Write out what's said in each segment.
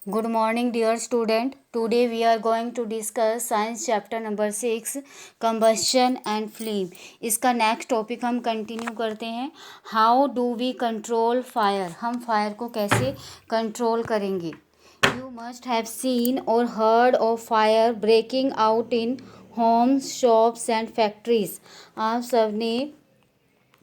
Good morning, dear student. Today we are going to discuss science chapter number 6 combustion and flame. इसका next topic हम continue करते हैं. How do we control fire. हम fire को कैसे control करेंगे. You must have seen और heard of fire breaking out in homes, shops and factories. आप सब ने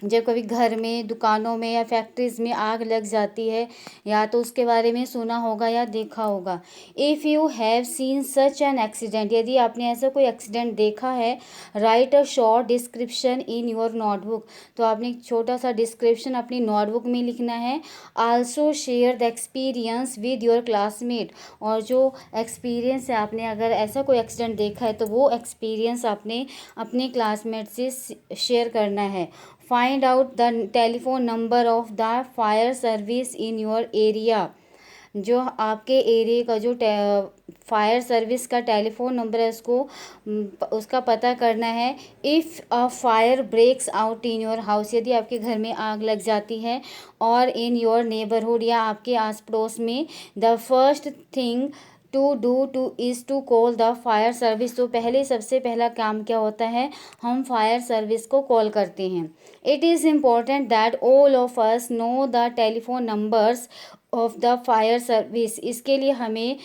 जब कभी घर में, दुकानों में या फैक्ट्रीज़ में आग लग जाती है या तो उसके बारे में सुना होगा या देखा होगा. If you have seen such an accident, यदि आपने ऐसा कोई एक्सीडेंट देखा है, right a short description in your notebook. तो आपने एक छोटा सा डिस्क्रिप्शन अपनी नोटबुक में लिखना है. Also share the experience with your classmate. और जो एक्सपीरियंस है, आपने अगर ऐसा कोई एक्सीडेंट देखा है तो वो एक्सपीरियंस आपने अपने क्लासमेट से शेयर करना है. Find out the telephone number of the fire service in your area. जो आपके एरिया का जो फायर सर्विस का टेलीफोन नंबर है उसका पता करना है. If a fire breaks out in your house, यदि आपके घर में आग लग जाती है और इन योर नेबरहुड या आपके आस पड़ोस में, the first thing to do is to call the fire service. तो सबसे पहला काम क्या होता है, हम फायर सर्विस को कॉल करते हैं. It is important that all of us know the telephone numbers of the fire service. इसके लिए हमें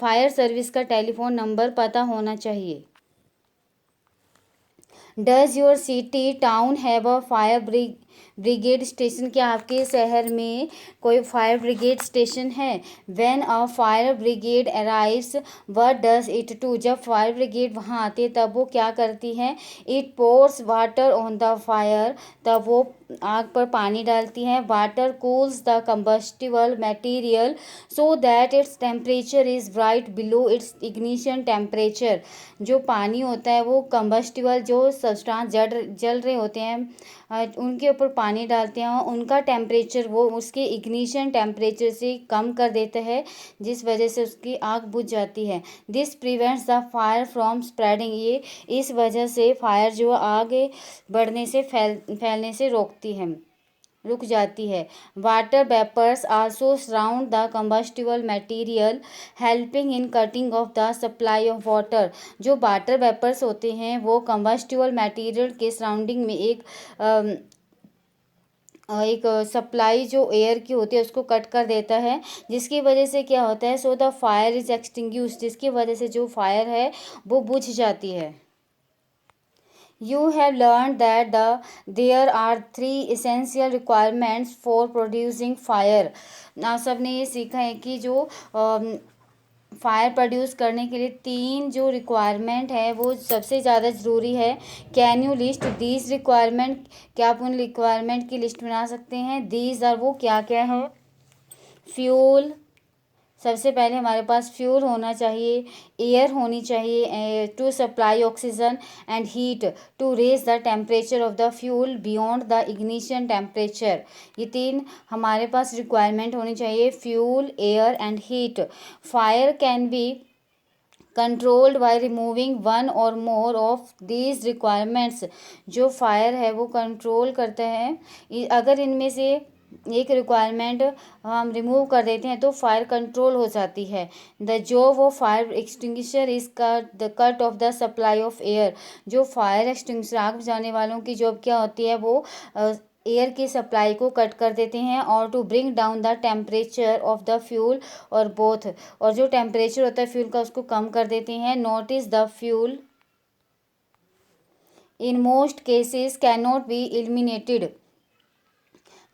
फायर सर्विस का टेलीफोन नंबर पता होना चाहिए. Does your city town have a fire brigade station. क्या आपके शहर में कोई फायर ब्रिगेड स्टेशन है. When a fire brigade arrives what does it do. जब फायर ब्रिगेड वहाँ आती है तब वो क्या करती है. It pores water on the fire. तब वो आग पर पानी डालती है. Water cools the combustible material so that its temperature is right below it's ignition temperature. जो पानी होता है वो कंबस्टिबल जो सब्सटेंस जल रहे होते हैं उनके ऊपर पानी डालते हैं और उनका टेम्परेचर वो उसके इग्निशन टेम्परेचर से कम कर देता है, जिस वजह से उसकी आग बुझ जाती है. This prevents the fire from spreading. ये इस वजह से फायर जो आगे बढ़ने से फैलने से रुक जाती है. Water vapours also surround the combustible material helping in cutting off the supply of water. जो वाटर वेपर्स होते हैं वो कंबस्टिबल मटेरियल के सराउंडिंग में एक सप्लाई जो एयर की होती है उसको कट कर देता है, जिसकी वजह से क्या होता है, so the fire is extinguished. जिसकी वजह से जो फायर है वो बुझ जाती है. You have learned that there are 3 essential requirements for producing fire. आप सबने ये सीखा है कि जो फायर प्रोड्यूस करने के लिए 3 जो रिक्वायरमेंट है वो सबसे ज़्यादा ज़रूरी है. Can you list these requirement. क्या आप उन रिक्वायरमेंट की लिस्ट बना सकते हैं. दीज आर वो क्या क्या है. फ्यूल. सबसे पहले हमारे पास फ्यूल होना चाहिए. एयर होनी चाहिए to supply oxygen and heat to raise the temperature of the fuel beyond the ignition temperature. ये 3 हमारे पास रिक्वायरमेंट होनी चाहिए. Fuel, air and heat. Fire can be controlled by removing one or more of these requirements. जो fire है वो control करता है. अगर इनमें से एक रिक्वायरमेंट हम रिमूव कर देते हैं तो फायर कंट्रोल हो जाती है. The job of fire extinguisher is the cut off the supply of air. जो फायर एक्सटिंग्विशर, आग बुझाने वालों की जॉब क्या होती है, वो एयर की सप्लाई को कट कर देते हैं. और to bring down the temperature of the fuel or both. और जो टेम्परेचर होता है फ्यूल का उसको कम कर देते हैं. Notice the fuel in most cases can not be eliminated.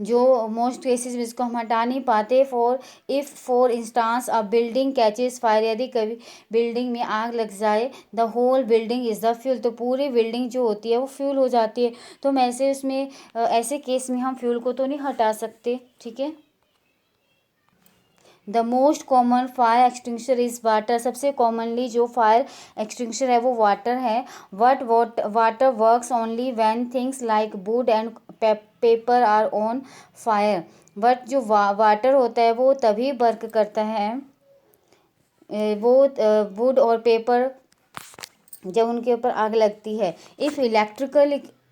जो मोस्ट केसेस में इसको हम हटा नहीं पाते. For instance a building catches fire. यदि कभी बिल्डिंग में आग लग जाए, the whole building is the fuel. तो पूरी बिल्डिंग जो होती है वो फ्यूल हो जाती है. तो हम ऐसे केस में हम फ्यूल को तो नहीं हटा सकते. ठीक है. The most common fire extinguisher is water. सबसे कॉमनली जो फायर एक्सटिंग्विशर है वो वाटर है. Water works only when things like wood and paper are on fire. But जो वाटर होता है वो तभी वर्क करता है, वो वुड और पेपर जब उनके ऊपर आग लगती है. इफ़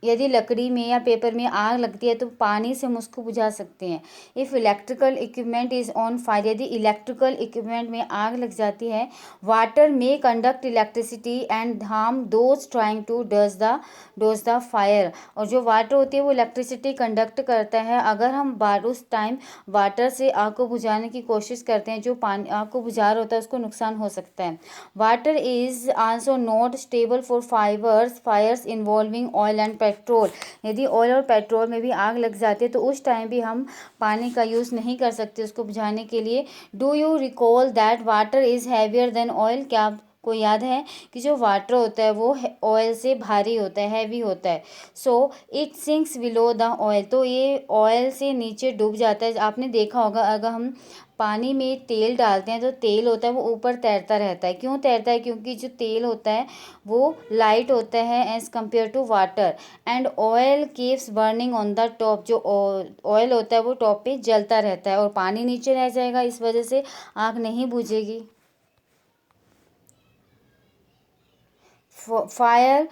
यदि लकड़ी में या पेपर में आग लगती है तो पानी से हम उसको बुझा सकते हैं। If electrical equipment is on fire, यदि इलेक्ट्रिकल इक्विपमेंट में आग लग जाती है, वाटर में conduct electricity and harm those trying to douse the fire, और जो वाटर होती है वो इलेक्ट्रिसिटी कंडक्ट करता है। अगर हम उस टाइम वाटर से आग को बुझाने की कोशिश करते हैं, जो पानी आग को बुझा रहा होता है उसको नुकसान हो सकता है। Water is also not stable for fires involving oil and petrol, यदि ऑयल और पेट्रोल में भी आग लग जाती है तो उस टाइम भी हम पानी का यूज़ नहीं कर सकते उसको बुझाने के लिए। Do you recall that water is heavier than oil, क्या आपको याद है कि जो वाटर होता है वो ऑयल से भारी होता है, हैवी होता है। So it sinks below the oil, तो ये ऑयल से नीचे डूब जाता है। आपने देखा होगा अगर हम पानी में तेल डालते हैं तो तेल होता है वो ऊपर तैरता रहता है। क्यों तैरता है? क्योंकि जो तेल होता है वो लाइट होता है as compare to water, and oil keeps burning on the top, जो ऑयल होता है वो टॉप पे जलता रहता है और पानी नीचे रह जाएगा, इस वजह से आग नहीं बुझेगी। Fire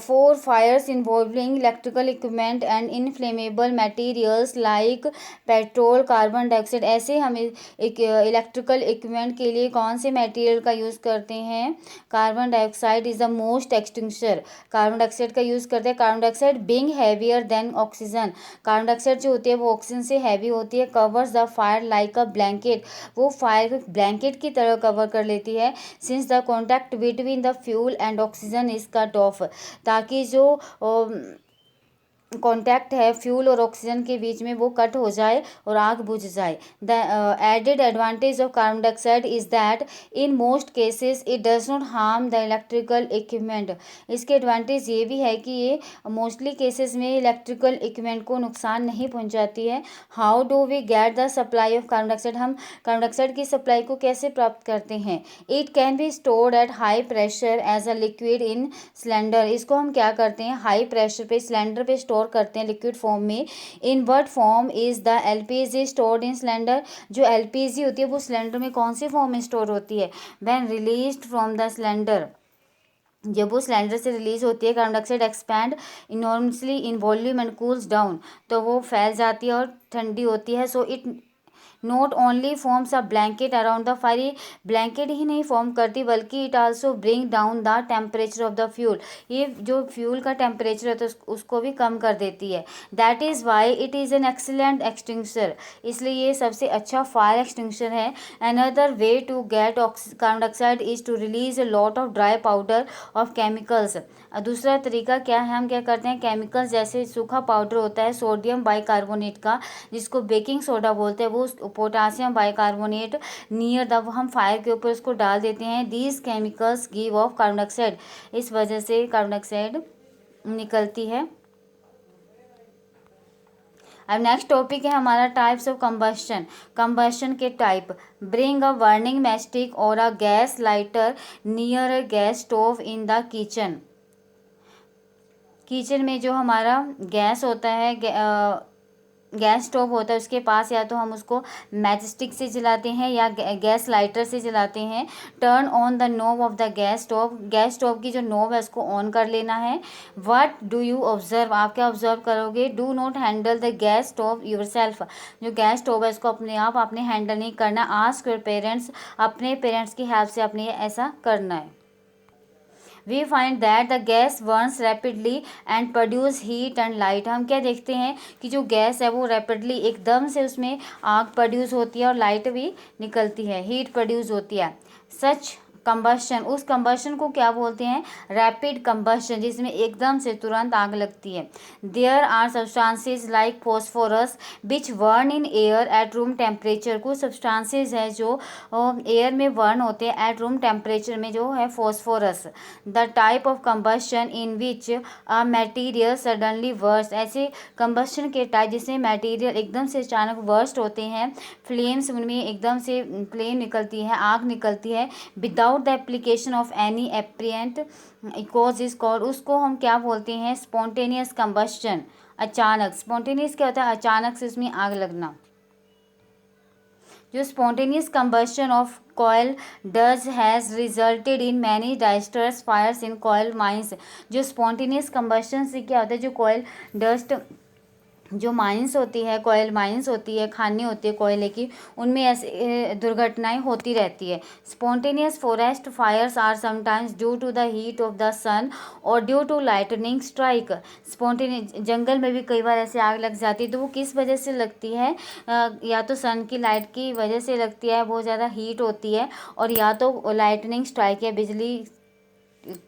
for fires involving electrical equipment and inflammable materials like petrol, carbon dioxide, ऐसे हम एक इलेक्ट्रिकल इक्विपमेंट के लिए कौन से मटेरियल का यूज़ करते हैं? Carbon dioxide is the most extinguisher, carbon dioxide का यूज़ करते हैं। Carbon dioxide being heavier than oxygen, carbon dioxide जो होती है वो ऑक्सीजन से हैवी होती है। Covers the fire like a blanket, वो फायर को ब्लैंकेट की तरह कवर कर लेती है। Since the contact between the fuel and oxygen is cut off, ताकि जो कॉन्टैक्ट है फ्यूल और ऑक्सीजन के बीच में वो कट हो जाए और आग बुझ जाए। The added advantage of carbon dioxide is that in most cases it does not harm the electrical equipment, इसके एडवांटेज ये भी है कि ये मोस्टली केसेस में इलेक्ट्रिकल इक्विपमेंट को नुकसान नहीं पहुंचाती है। How do we get the supply of carbon dioxide, हम कार्बन डाइऑक्साइड की सप्लाई को कैसे प्राप्त करते हैं? It can be stored at high pressure as a liquid in cylinder, इसको हम क्या करते हैं हाई प्रेशर पे सिलेंडर पे स्टोर करते हैं लिक्विड फॉर्म में। In what form is the LPG stored in cylinder, जो एलपीजी होती है वो सिलेंडर में कौन सी फॉर्म में स्टोर होती है? When released from the cylinder, जब वो सिलेंडर से रिलीज होती है carbon dioxide expand enormously in volume and cools down, तो वो फैल जाती है और ठंडी होती है। So it not only forms a blanket around the fire, blanket ही नहीं फॉर्म करती बल्कि it also bring down the temperature of the fuel, ये जो फ्यूल का टेम्परेचर है तो उसको भी कम कर देती है। That is why it is an excellent extinguisher, इसलिए ये सबसे अच्छा फायर एक्सटिंग्विशर है। Another way to get carbon dioxide is to release a lot of dry powder of chemicals, दूसरा तरीका क्या है, हम क्या करते हैं केमिकल्स जैसे सूखा पाउडर होता है सोडियम बाइकार्बोनेट का जिसको बेकिंग सोडा बोलते हैं, वो पोटासियम बाइकार्बोनेट नियर द हम फायर के ऊपर उसको डाल देते हैं। These chemicals give of carbon dioxide, इस वजह से कार्बन डाइऑक्साइड निकलती है। अब नेक्स्ट टॉपिक है हमारा टाइप्स ऑफ कंबस्शन, कंबस्शन के type. Bring a burning matchstick और a gas lighter near a gas stove in the kitchen, kitchen में जो हमारा गैस होता है गैस स्टोव होता है उसके पास या तो हम उसको मैचस्टिक से जलाते हैं या गैस लाइटर से जलाते हैं। Turn on the knob of the gas stove, gas stove की जो नोब है उसको ऑन कर लेना है। व्हाट डू यू ऑब्जर्व, आप क्या ऑब्जर्व करोगे? Do not handle the gas stove yourself, जो गैस स्टोव है उसको अपने आप आपने हैंडल नहीं करना। आस्क योर पेरेंट्स, अपने पेरेंट्स की हेल्प से अपने ऐसा करना है। We find that the gas burns rapidly and produce heat and light, हम क्या देखते हैं कि जो गैस है वो रैपिडली एकदम से उसमें आग प्रोड्यूस होती है और लाइट भी निकलती है, हीट प्रोड्यूस होती है। सच कंबस्शन, उस कंबस्शन को क्या बोलते हैं? रैपिड कंबस्शन, जिसमें एकदम से तुरंत आग लगती है। There are substances like phosphorus which burn in air at room temperature, कुछ सब्सटेंसेस है जो एयर में बर्न होते हैं एट रूम टेम्परेचर में, जो है phosphorus. The type of combustion in which a material suddenly worst, ऐसे कंबस्शन के टाइप जिसमें मटेरियल एकदम से अचानक वर्स्ट होते हैं। फ्लेम्स, उनमें एकदम से फ्लेम निकलती है, आग निकलती है। Without the application of any apparent cause is called, उसको हम क्या बोलते हैं? स्पॉन्टेनियस कंबस्शन, अचानक। स्पॉन्टेनियस क्या होता है? अचानक से उसमें आग लगना। जो spontaneous combustion of coal dust has resulted in many disasters fires in coal mines. जो स्पॉन्टेनियस कंबस्शन से क्या होता है, जो कोयल डस्ट जो माइंस होती है, कोयल माइंस होती है, खानें होती है कोयले की, उनमें ऐसे दुर्घटनाएं होती रहती है। Spontaneous forest fires are sometimes due to the heat of the sun और due to lightning strike. Spontaneous जंगल में भी कई बार ऐसे आग लग जाती है, तो वो किस वजह से लगती है, या तो सन की लाइट की वजह से लगती है, बहुत ज़्यादा हीट होती है, और या तो लाइटनिंग स्ट्राइक या बिजली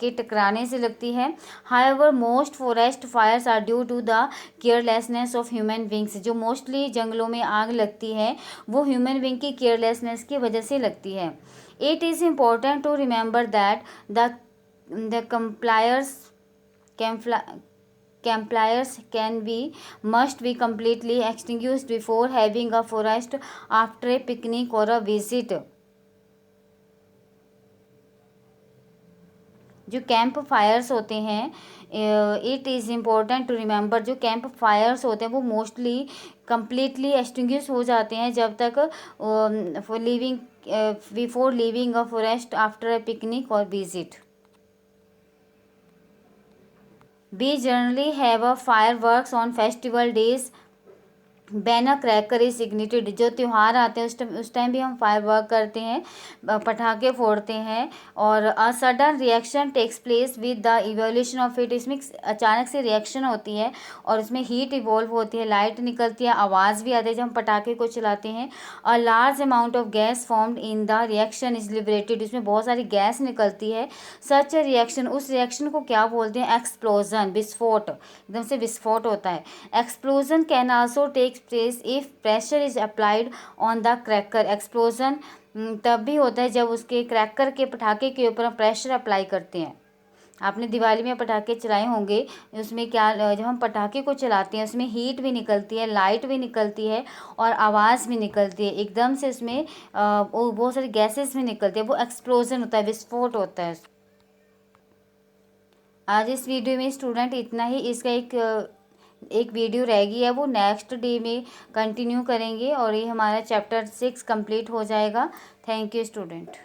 के टकराने से लगती है। However most forest fires are due to the carelessness of human beings. जो मोस्टली जंगलों में आग लगती है वो ह्यूमन बींग की केयरलेसनेस की वजह से लगती है। It is important to remember that the campfires must be completely extinguished before having a forest after a picnic or a visit। जो कैंप फायर्स होते हैं, it is important to remember, जो कैंप फायर्स होते हैं वो mostly completely extinguish हो जाते हैं जब तक leaving before leaving a forest after a picnic और visit. We generally have a fireworks on festival days ban a cracker is ignited. जो त्यौहार आते हैं उस टाइम भी हम फायर वर्क करते हैं, पटाखे फोड़ते हैं, और a sudden reaction takes place with the evolution of heat. इसमें अचानक से रिएक्शन होती है और इसमें हीट इवॉल्व होती है, लाइट निकलती है, आवाज़ भी आती है जब हम पटाखे को चलाते हैं। A large amount of gas formed in the reaction is liberated. इसमें बहुत सारी गैस निकलती है। सच रिएक्शन, उस रिएक्शन को क्या बोलते हैं, एक्सप्लोजन, विस्फोट, एकदम से विस्फोट होता है। Explosion can also take place if pressure is applied on the cracker. Explosion तब भी होता है जब उसके क्रैकर के पटाखे के ऊपर हम प्रेशर अप्लाई करते हैं। आपने दिवाली में पटाखे चलाए होंगे, उसमें क्या, जब हम पटाखे को चलाते हैं उसमें हीट भी निकलती है, लाइट भी निकलती है और आवाज़ भी निकलती है, एकदम से उसमें बहुत सारी गैसेस भी निकलती है, वो एक्सप्लोजन होता है, विस्फोट होता है। आज इस वीडियो में स्टूडेंट इतना ही। इसका एक वीडियो रह गई है, वो नेक्स्ट डे में कंटिन्यू करेंगे और ये हमारा चैप्टर 6 कंप्लीट हो जाएगा। Thank you student.